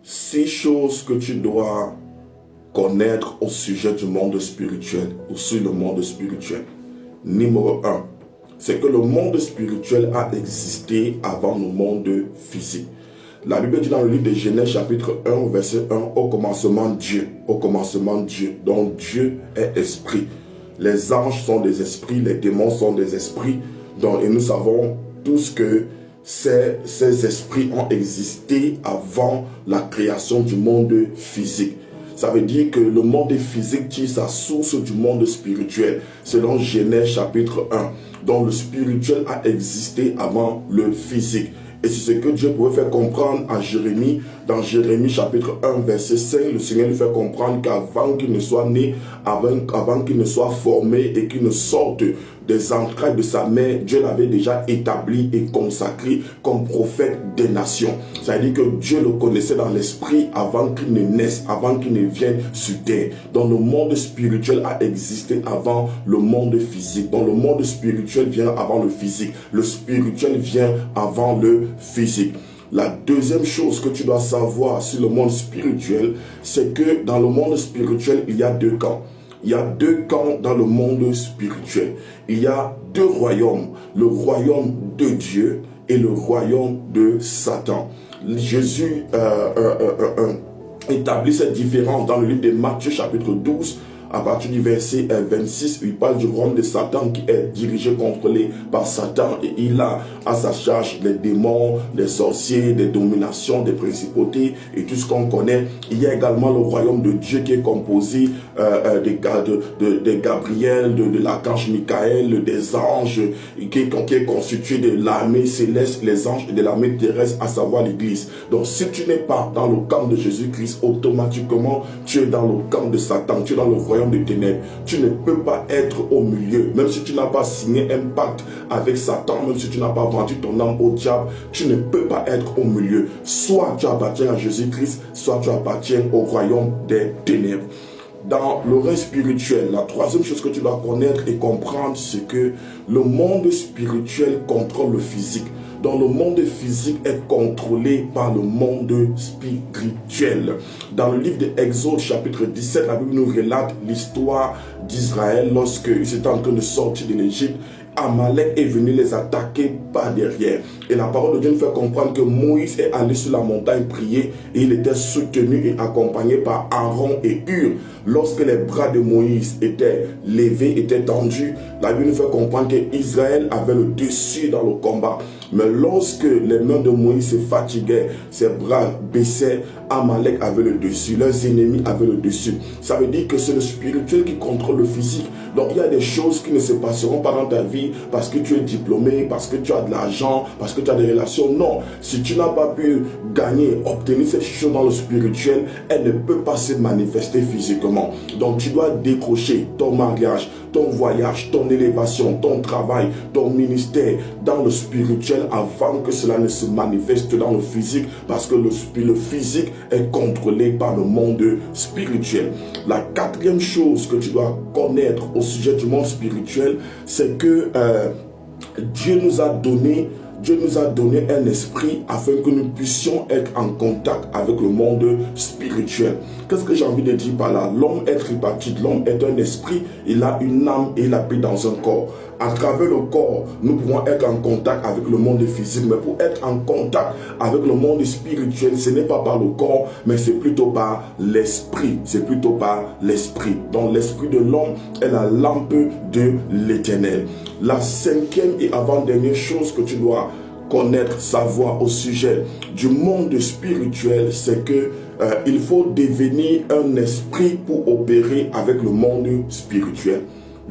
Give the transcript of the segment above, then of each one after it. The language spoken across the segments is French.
6 choses que tu dois connaître au sujet du monde spirituel ou sur le monde spirituel. Numéro 1, c'est que le monde spirituel a existé avant le monde physique. La Bible dit dans le livre de Genèse chapitre 1 verset 1, au commencement Dieu, donc Dieu est esprit. Les anges sont des esprits, les démons sont des esprits, donc, et nous savons tous que ces esprits ont existé avant la création du monde physique. Ça veut dire que le monde physique tire sa source du monde spirituel, selon Genèse chapitre 1. Donc le spirituel a existé avant le physique. Et c'est ce que Dieu pouvait faire comprendre à Jérémie. Dans Jérémie chapitre 1 verset 5, le Seigneur lui fait comprendre qu'avant qu'il ne soit né, avant qu'il ne soit formé et qu'il ne sorte des entrailles de sa mère, Dieu l'avait déjà établi et consacré comme prophète des nations. Ça veut dire que Dieu le connaissait dans l'esprit avant qu'il ne naisse, avant qu'il ne vienne sur terre. Donc le monde spirituel a existé avant le monde physique. Donc le monde spirituel vient avant le physique. Le spirituel vient avant le physique. La deuxième chose que tu dois savoir sur le monde spirituel, c'est que dans le monde spirituel, il y a 2 camps. Il y a 2 camps dans le monde spirituel. Il y a 2 royaumes. Le royaume de Dieu et le royaume de Satan. Jésus établit cette différence dans le livre de Matthieu chapitre 12. À partir du verset 26, il parle du royaume de Satan qui est dirigé, contrôlé par Satan. Et il a à sa charge les démons, les sorciers, des dominations, des principautés et tout ce qu'on connaît. Il y a également le royaume de Dieu qui est composé de Gabriel, de l'archange Michael, des anges, qui est constitué de l'armée céleste, les anges et de l'armée terrestre, à savoir l'Église. Donc si tu n'es pas dans le camp de Jésus-Christ, automatiquement tu es dans le camp de Satan, tu es dans le royaume des ténèbres. Tu ne peux pas être au milieu. Même si tu n'as pas signé un pacte avec Satan, même si tu n'as pas vendu ton âme au diable, tu ne peux pas être au milieu. Soit tu appartiens à Jésus-Christ, soit tu appartiens au royaume des ténèbres. Dans le règne spirituel, la troisième chose que tu dois connaître et comprendre, c'est que le monde spirituel contrôle le physique. Donc le monde physique est contrôlé par le monde spirituel. Dans le livre d'Exode chapitre 17, la Bible nous relate l'histoire d'Israël lorsqu'ils étaient en train de sortir de l'Égypte. Amalek est venu les attaquer par derrière. Et la parole de Dieu nous fait comprendre que Moïse est allé sur la montagne prier et il était soutenu et accompagné par Aaron et Hur. Lorsque les bras de Moïse étaient levés, étaient tendus, la Bible nous fait comprendre qu'Israël avait le dessus dans le combat. Mais lorsque les mains de Moïse se fatiguaient, ses bras baissaient, Amalek avait le dessus, leurs ennemis avaient le dessus. Ça veut dire que c'est le spirituel qui contrôle le physique. Donc il y a des choses qui ne se passeront pas dans ta vie parce que tu es diplômé, parce que tu as de l'argent, parce que tu as des relations. Non, si tu n'as pas pu gagner, obtenir ces choses dans le spirituel, elles ne peuvent pas se manifester physiquement. Donc tu dois décrocher ton mariage, ton voyage, ton élévation, ton travail, ton ministère dans le spirituel avant que cela ne se manifeste dans le physique, parce que le physique est contrôlé par le monde spirituel. La quatrième chose que tu dois connaître au sujet du monde spirituel, c'est que Dieu nous a donné un esprit afin que nous puissions être en contact avec le monde spirituel. Qu'est-ce que j'ai envie de dire par là? L'homme est tripartite, l'homme est un esprit, il a une âme et il habite dans un corps. À travers le corps, nous pouvons être en contact avec le monde physique, mais pour être en contact avec le monde spirituel, ce n'est pas par le corps, mais c'est plutôt par l'esprit. C'est plutôt par l'esprit. Donc l'esprit de l'homme est la lampe de l'Éternel. La cinquième et avant-dernière chose que tu dois connaître, savoir au sujet du monde spirituel, c'est que il faut devenir un esprit pour opérer avec le monde spirituel.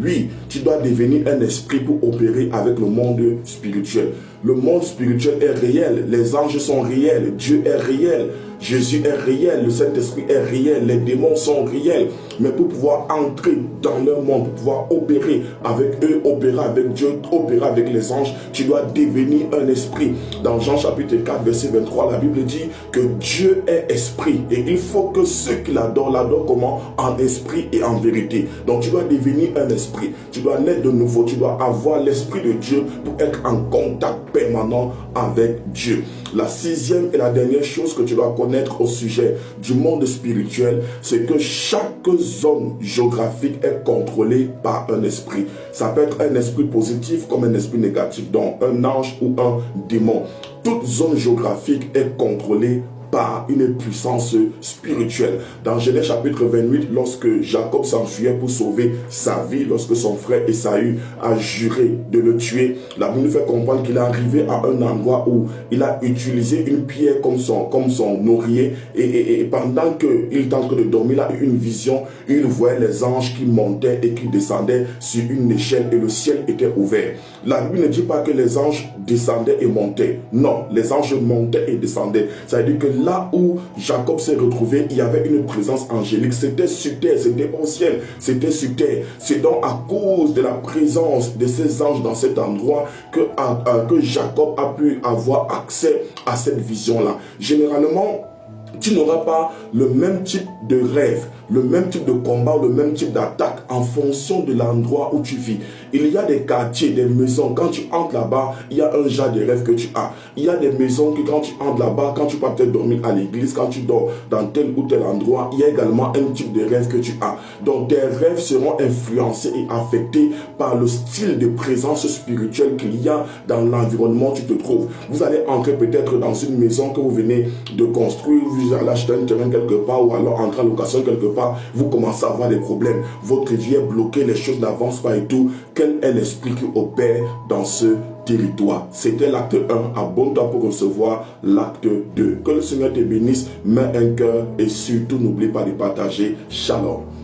Oui, tu dois devenir un esprit pour opérer avec le monde spirituel. Le monde spirituel est réel, les anges sont réels, Dieu est réel, Jésus est réel, le Saint-Esprit est réel, les démons sont réels. Mais pour pouvoir entrer dans leur monde, pour pouvoir opérer avec eux, opérer avec Dieu, opérer avec les anges, tu dois devenir un esprit. Dans Jean chapitre 4, verset 23, la Bible dit que Dieu est esprit. Et il faut que ceux qui l'adorent comment? En esprit et en vérité. Donc tu dois devenir un esprit. Tu dois naître de nouveau. Tu dois avoir l'esprit de Dieu pour être en contact permanent avec Dieu. La sixième et la dernière chose que tu dois connaître au sujet du monde spirituel, c'est que chaque zone géographique est contrôlée par un esprit. Ça peut être un esprit positif comme un esprit négatif, donc un ange ou un démon. Toute zone géographique est contrôlée par une puissance spirituelle. Dans Genèse chapitre 28, lorsque Jacob s'enfuyait pour sauver sa vie, lorsque son frère Ésaü a juré de le tuer, la Bible nous fait comprendre qu'il est arrivé à un endroit où il a utilisé une pierre comme son oreiller et pendant qu'il était en train de dormir, il a eu une vision, il voyait les anges qui montaient et qui descendaient sur une échelle et le ciel était ouvert. La Bible ne dit pas que les anges descendaient et montaient. Non, les anges montaient et descendaient. Ça veut dire que là où Jacob s'est retrouvé, il y avait une présence angélique. C'était sur terre, c'était pas au ciel, c'était sur terre. C'est donc à cause de la présence de ces anges dans cet endroit que Jacob a pu avoir accès à cette vision-là. Généralement, tu n'auras pas le même type de rêve, le même type de combat, le même type d'attaque en fonction de l'endroit où tu vis. Il y a des quartiers, des maisons, quand tu entres là-bas, il y a un genre de rêve que tu as. Il y a des maisons que quand tu entres là-bas, quand tu peux peut-être dormir à l'église, quand tu dors dans tel ou tel endroit, il y a également un type de rêve que tu as. Donc tes rêves seront influencés et affectés par le style de présence spirituelle qu'il y a dans l'environnement où tu te trouves. Vous allez entrer peut-être dans une maison que vous venez de construire, vous allez acheter un terrain quelque part ou alors entrer en location quelque part, vous commencez à avoir des problèmes. Votre vie est bloquée, les choses n'avancent pas et tout. Quel est l'esprit qui opère dans ce territoire? C'était l'acte 1. Abonne-toi pour recevoir l'acte 2. Que le Seigneur te bénisse, mets un cœur et surtout n'oublie pas de partager. Shalom.